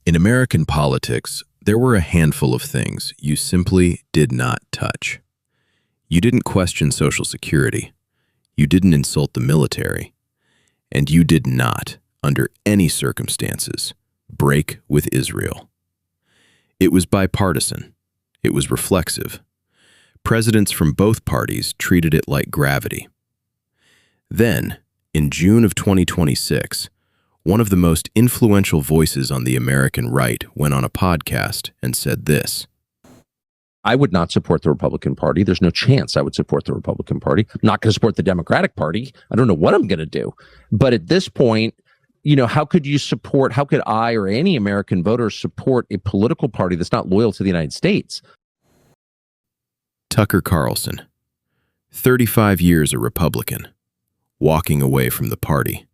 In American politics, there were a handful of things you simply did not touch. You didn't question Social Security, you didn't insult the military, and you did not, under any circumstances, break with Israel. It was bipartisan. It was reflexive. Presidents from both parties treated it like gravity. Then, in June of 2026, one of the most influential voices on the American right went on a podcast and said this. I would not support the Republican Party. There's no chance I would support the Republican Party. I'm not going to support the Democratic Party. I don't know what I'm going to do. But at this point, how could I or any American voter support a political party that's not loyal to the United States? Tucker Carlson, 35 years a Republican, walking away from the party.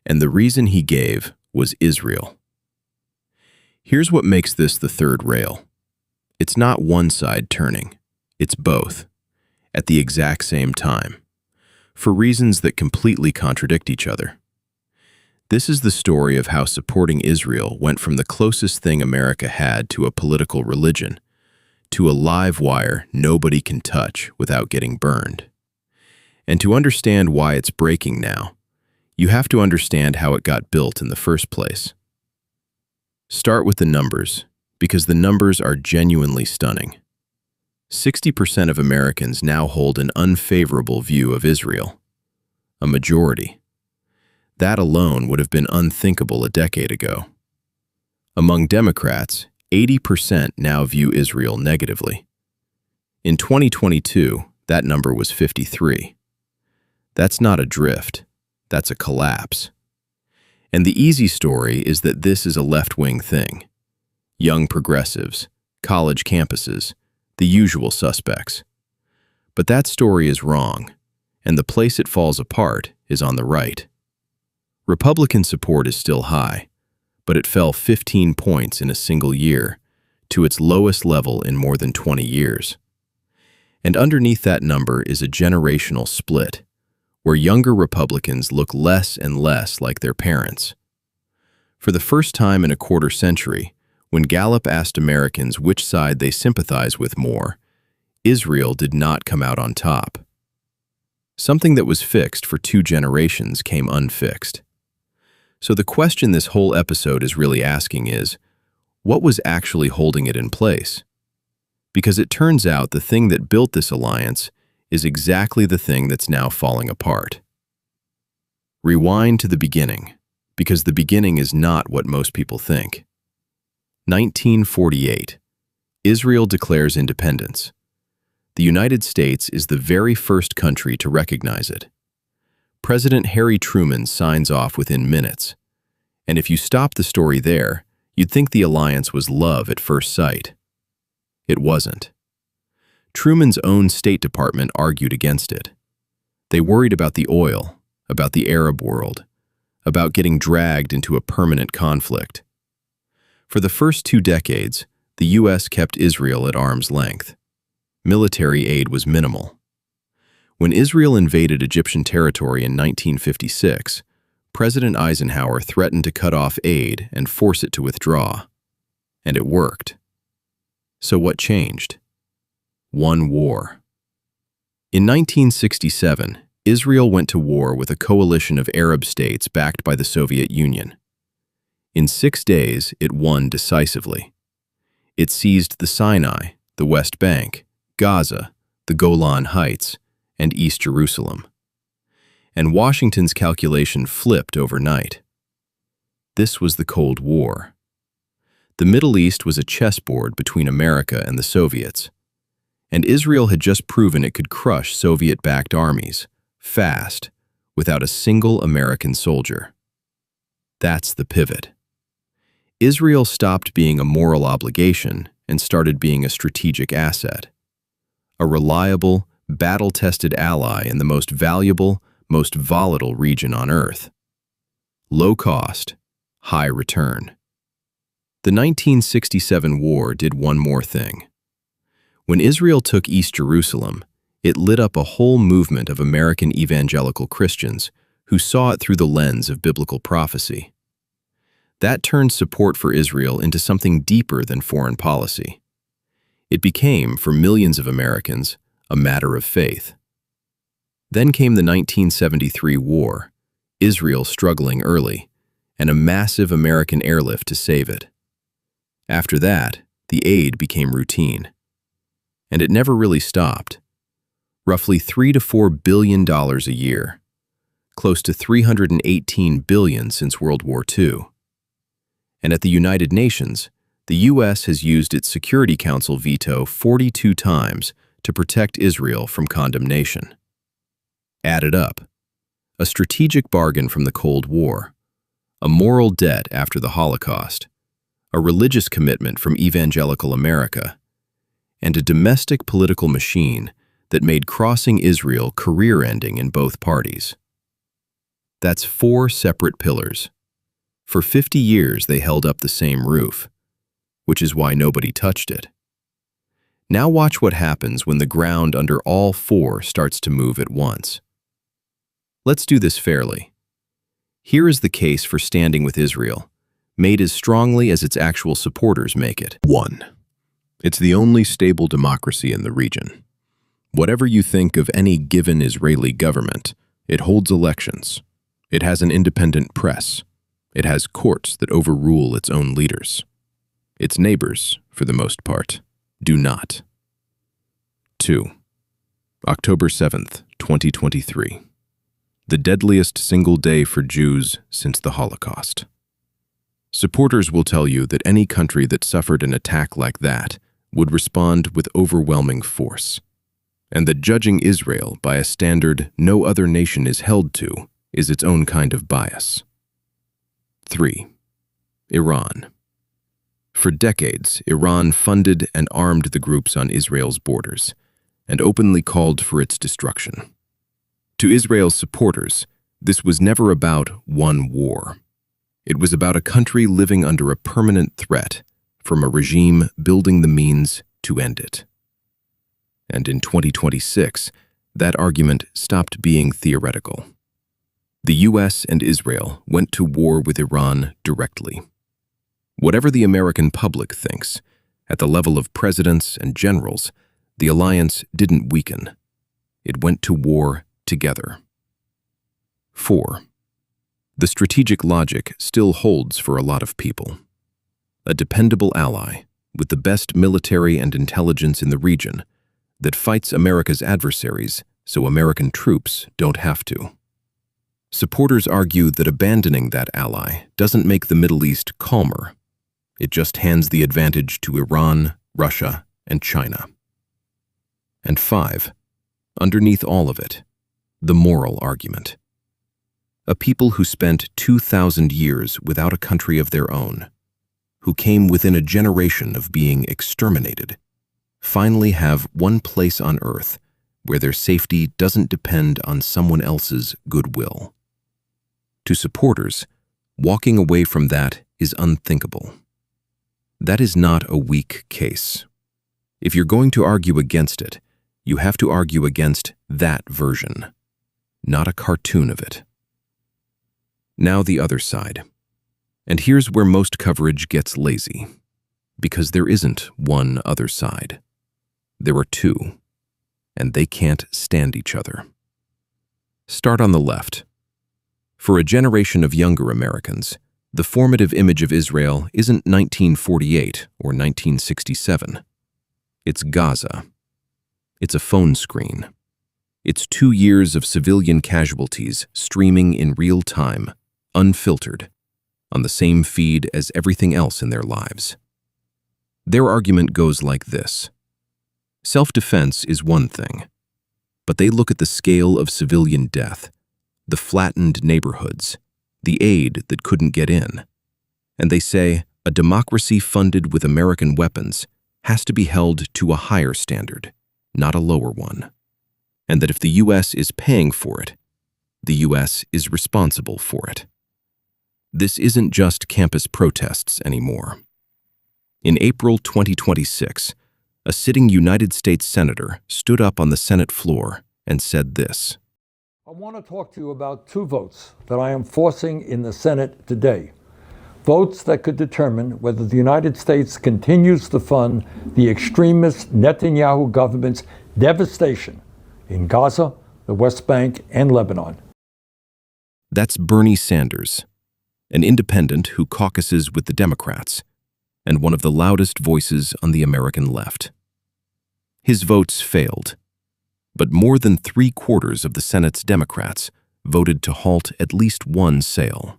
And the reason he gave was Israel. Here's what makes this the third rail. It's not one side turning, it's both, at the exact same time, for reasons that completely contradict each other. This is the story of how supporting Israel went from the closest thing America had to a political religion, to a live wire nobody can touch without getting burned. And to understand why it's breaking now, you have to understand how it got built in the first place. Start with the numbers, because the numbers are genuinely stunning. 60% of Americans now hold an unfavorable view of Israel. A majority. That alone would have been unthinkable a decade ago. Among Democrats, 80% now view Israel negatively. In 2022, that number was 53. That's not a drift. That's a collapse. And the easy story is that this is a left-wing thing. Young progressives, college campuses, the usual suspects. But that story is wrong, and the place it falls apart is on the right. Republican support is still high, but it fell 15 points in a single year, to its lowest level in more than 20 years. And underneath that number is a generational split, where younger Republicans look less and less like their parents. For the first time in a quarter century, when Gallup asked Americans which side they sympathize with more, Israel did not come out on top. Something that was fixed for 2 generations came unfixed. So the question this whole episode is really asking is, what was actually holding it in place? Because it turns out the thing that built this alliance is exactly the thing that's now falling apart. Rewind to the beginning, because the beginning is not what most people think. 1948. Israel declares independence. The United States is the very first country to recognize it. President Harry Truman signs off within minutes. And if you stop the story there, you'd think the alliance was love at first sight. It wasn't. Truman's own State Department argued against it. They worried about the oil, about the Arab world, about getting dragged into a permanent conflict. For the first 2 decades, the U.S. kept Israel at arm's length. Military aid was minimal. When Israel invaded Egyptian territory in 1956, President Eisenhower threatened to cut off aid and force it to withdraw. And it worked. So what changed? One war. In 1967, Israel went to war with a coalition of Arab states backed by the Soviet Union. In 6 days, it won decisively. It seized the Sinai, the West Bank, Gaza, the Golan Heights, and East Jerusalem. And Washington's calculation flipped overnight. This was the Cold War. The Middle East was a chessboard between America and the Soviets. And Israel had just proven it could crush Soviet-backed armies, fast, without a single American soldier. That's the pivot. Israel stopped being a moral obligation and started being a strategic asset. A reliable, battle-tested ally in the most valuable, most volatile region on Earth. Low cost, high return. The 1967 war did one more thing. When Israel took East Jerusalem, it lit up a whole movement of American evangelical Christians who saw it through the lens of biblical prophecy. That turned support for Israel into something deeper than foreign policy. It became, for millions of Americans, a matter of faith. Then came the 1973 war, Israel struggling early, and a massive American airlift to save it. After that, the aid became routine. And it never really stopped. Roughly $3 to $4 billion a year, close to $318 billion since World War II. And at the United Nations, the U.S. has used its Security Council veto 42 times to protect Israel from condemnation. Added up, a strategic bargain from the Cold War, a moral debt after the Holocaust, a religious commitment from evangelical America, and a domestic political machine that made crossing Israel career-ending in both parties. That's 4 separate pillars. For 50 years they held up the same roof, which is why nobody touched it. Now watch what happens when the ground under all 4 starts to move at once. Let's do this fairly. Here is the case for standing with Israel, made as strongly as its actual supporters make it. 1. It's the only stable democracy in the region. Whatever you think of any given Israeli government, it holds elections. It has an independent press. It has courts that overrule its own leaders. Its neighbors, for the most part, do not. 2. October 7th, 2023. The deadliest single day for Jews since the Holocaust. Supporters will tell you that any country that suffered an attack like that would respond with overwhelming force, and that judging Israel by a standard no other nation is held to is its own kind of bias. 3. Iran. For decades, Iran funded and armed the groups on Israel's borders and openly called for its destruction. To Israel's supporters, this was never about one war. It was about a country living under a permanent threat from a regime building the means to end it. And in 2026, that argument stopped being theoretical. The U.S. and Israel went to war with Iran directly. Whatever the American public thinks, at the level of presidents and generals, the alliance didn't weaken. It went to war together. 4. The strategic logic still holds for a lot of people. A dependable ally with the best military and intelligence in the region that fights America's adversaries so American troops don't have to. Supporters argue that abandoning that ally doesn't make the Middle East calmer. It just hands the advantage to Iran, Russia, and China. And 5. Underneath all of it, the moral argument. A people who spent 2,000 years without a country of their own, who came within a generation of being exterminated, finally have one place on earth where their safety doesn't depend on someone else's goodwill. To supporters, walking away from that is unthinkable. That is not a weak case. If you're going to argue against it, you have to argue against that version, not a cartoon of it. Now the other side. And here's where most coverage gets lazy, because there isn't one other side. There are 2, and they can't stand each other. Start on the left. For a generation of younger Americans, the formative image of Israel isn't 1948 or 1967. It's Gaza. It's a phone screen. It's 2 years of civilian casualties streaming in real time, unfiltered, on the same feed as everything else in their lives. Their argument goes like this. Self-defense is one thing, but they look at the scale of civilian death, the flattened neighborhoods, the aid that couldn't get in, and they say a democracy funded with American weapons has to be held to a higher standard, not a lower one, and that if the U.S. is paying for it, the U.S. is responsible for it. This isn't just campus protests anymore. In April 2026, a sitting United States senator stood up on the Senate floor and said this. I want to talk to you about 2 votes that I am forcing in the Senate today. votes that could determine whether the United States continues to fund the extremist Netanyahu government's devastation in Gaza, the West Bank, and Lebanon. That's Bernie Sanders, an independent who caucuses with the Democrats, and one of the loudest voices on the American left. His votes failed, but more than 3/4 of the Senate's Democrats voted to halt at least one sale.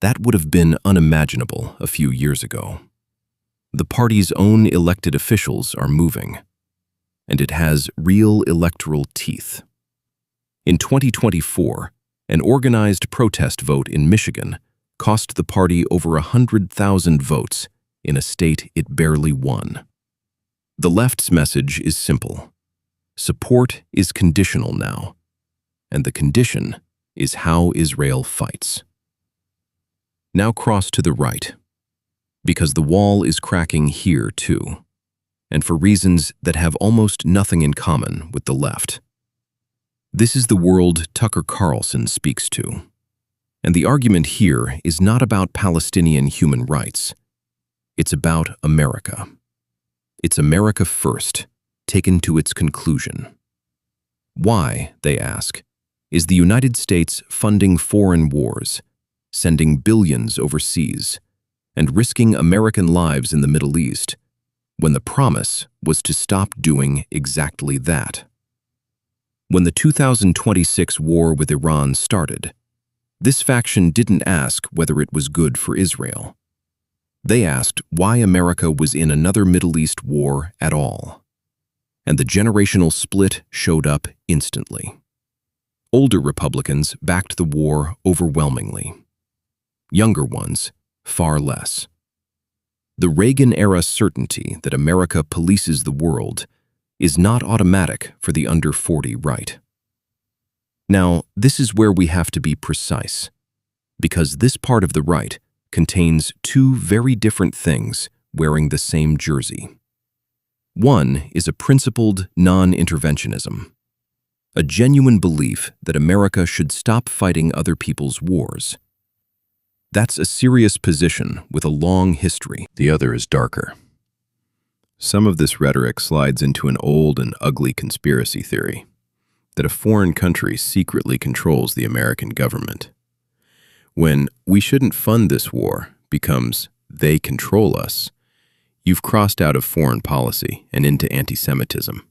That would have been unimaginable a few years ago. The party's own elected officials are moving, and it has real electoral teeth. In 2024, an organized protest vote in Michigan cost the party over 100,000 votes in a state it barely won. The left's message is simple. Support is conditional now, and the condition is how Israel fights. Now cross to the right, because the wall is cracking here too, and for reasons that have almost nothing in common with the left. This is the world Tucker Carlson speaks to, and the argument here is not about Palestinian human rights. It's about America. It's America first, taken to its conclusion. Why, they ask, is the United States funding foreign wars, sending billions overseas, and risking American lives in the Middle East, when the promise was to stop doing exactly that? When the 2026 war with Iran started, this faction didn't ask whether it was good for Israel. They asked why America was in another Middle East war at all. And the generational split showed up instantly. Older Republicans backed the war overwhelmingly. Younger ones, far less. The Reagan-era certainty that America polices the world is not automatic for the under 40 right. Now, this is where we have to be precise, because this part of the right contains two very different things wearing the same jersey. One is a principled non-interventionism, a genuine belief that America should stop fighting other people's wars. That's a serious position with a long history. The other is darker. Some of this rhetoric slides into an old and ugly conspiracy theory that a foreign country secretly controls the American government. When "we shouldn't fund this war" becomes "they control us," you've crossed out of foreign policy and into anti-Semitism.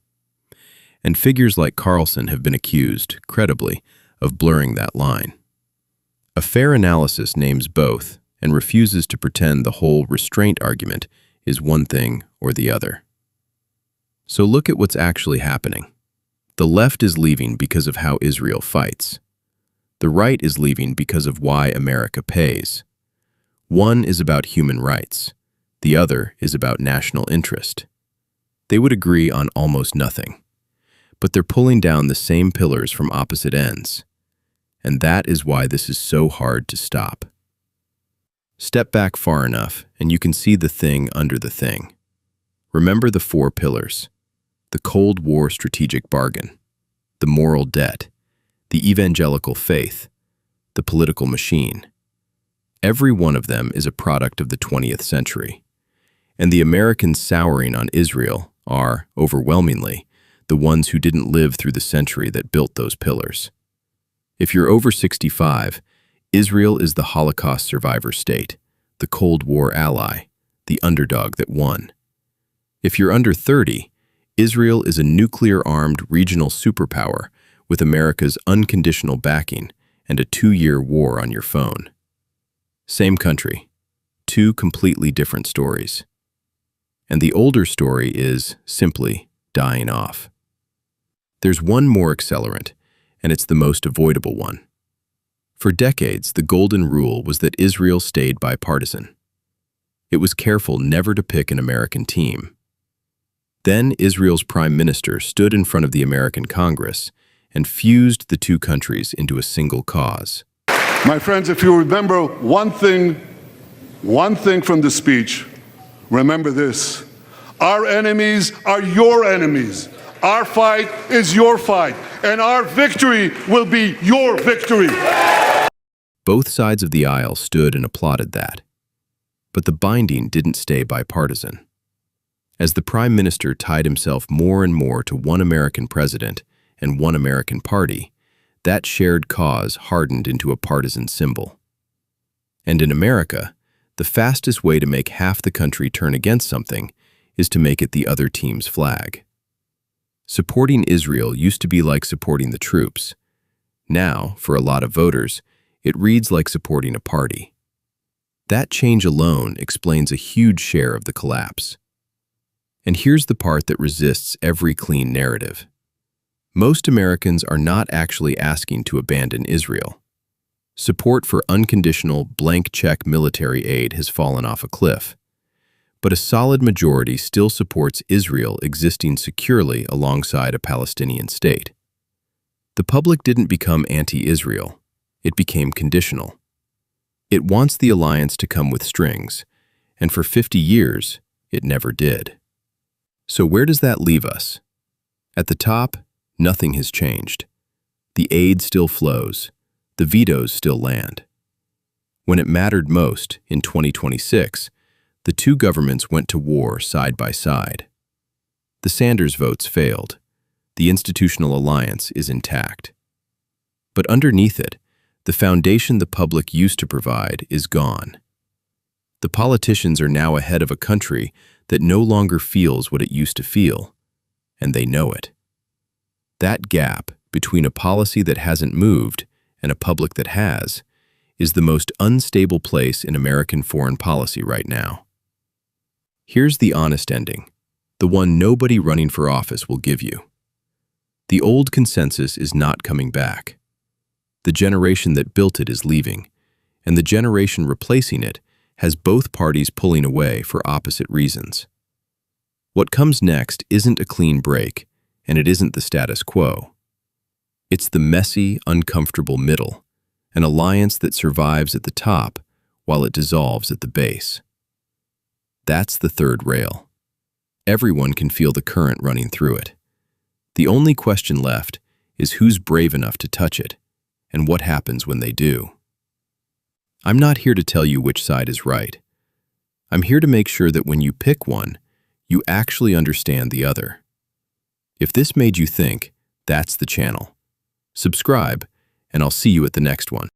And figures like Carlson have been accused, credibly, of blurring that line. A fair analysis names both and refuses to pretend the whole restraint argument is one thing or the other. So look at what's actually happening. The left is leaving because of how Israel fights. The right is leaving because of why America pays. One is about human rights. The other is about national interest. They would agree on almost nothing, but they're pulling down the same pillars from opposite ends. And that is why this is so hard to stop. Step back far enough, and you can see the thing under the thing. Remember the 4 pillars: the Cold War strategic bargain, the moral debt, the evangelical faith, the political machine. Every one of them is a product of the 20th century, and the Americans souring on Israel are, overwhelmingly, the ones who didn't live through the century that built those pillars. If you're over 65, Israel is the Holocaust survivor state, the Cold War ally, the underdog that won. If you're under 30, Israel is a nuclear-armed regional superpower with America's unconditional backing and a 2-year war on your phone. Same country, 2 completely different stories. And the older story is simply dying off. There's one more accelerant, and it's the most avoidable one. For decades, the golden rule was that Israel stayed bipartisan. It was careful never to pick an American team. Then Israel's prime minister stood in front of the American Congress and fused the 2 countries into a single cause. My friends, if you remember one thing from the speech, remember this: our enemies are your enemies. Our fight is your fight, and our victory will be your victory. Both sides of the aisle stood and applauded that. But the binding didn't stay bipartisan. As the Prime Minister tied himself more and more to one American president and one American party, that shared cause hardened into a partisan symbol. And in America, the fastest way to make half the country turn against something is to make it the other team's flag. Supporting Israel used to be like supporting the troops. Now, for a lot of voters, it reads like supporting a party. That change alone explains a huge share of the collapse. And here's the part that resists every clean narrative. Most Americans are not actually asking to abandon Israel. Support for unconditional, blank-check military aid has fallen off a cliff. But a solid majority still supports Israel existing securely alongside a Palestinian state. The public didn't become anti-Israel. It became conditional. It wants the alliance to come with strings, and for 50 years, it never did. So where does that leave us? At the top, nothing has changed. The aid still flows. The vetoes still land. When it mattered most, in 2026, the two governments went to war side by side. The Sanders votes failed. The institutional alliance is intact. But underneath it, the foundation the public used to provide is gone. The politicians are now ahead of a country that no longer feels what it used to feel, and they know it. That gap between a policy that hasn't moved and a public that has is the most unstable place in American foreign policy right now. Here's the honest ending, the one nobody running for office will give you. The old consensus is not coming back. The generation that built it is leaving, and the generation replacing it has both parties pulling away for opposite reasons. What comes next isn't a clean break, and it isn't the status quo. It's the messy, uncomfortable middle, an alliance that survives at the top while it dissolves at the base. That's the third rail. Everyone can feel the current running through it. The only question left is who's brave enough to touch it, and what happens when they do. I'm not here to tell you which side is right. I'm here to make sure that when you pick one, you actually understand the other. If this made you think, that's the channel. Subscribe, and I'll see you at the next one.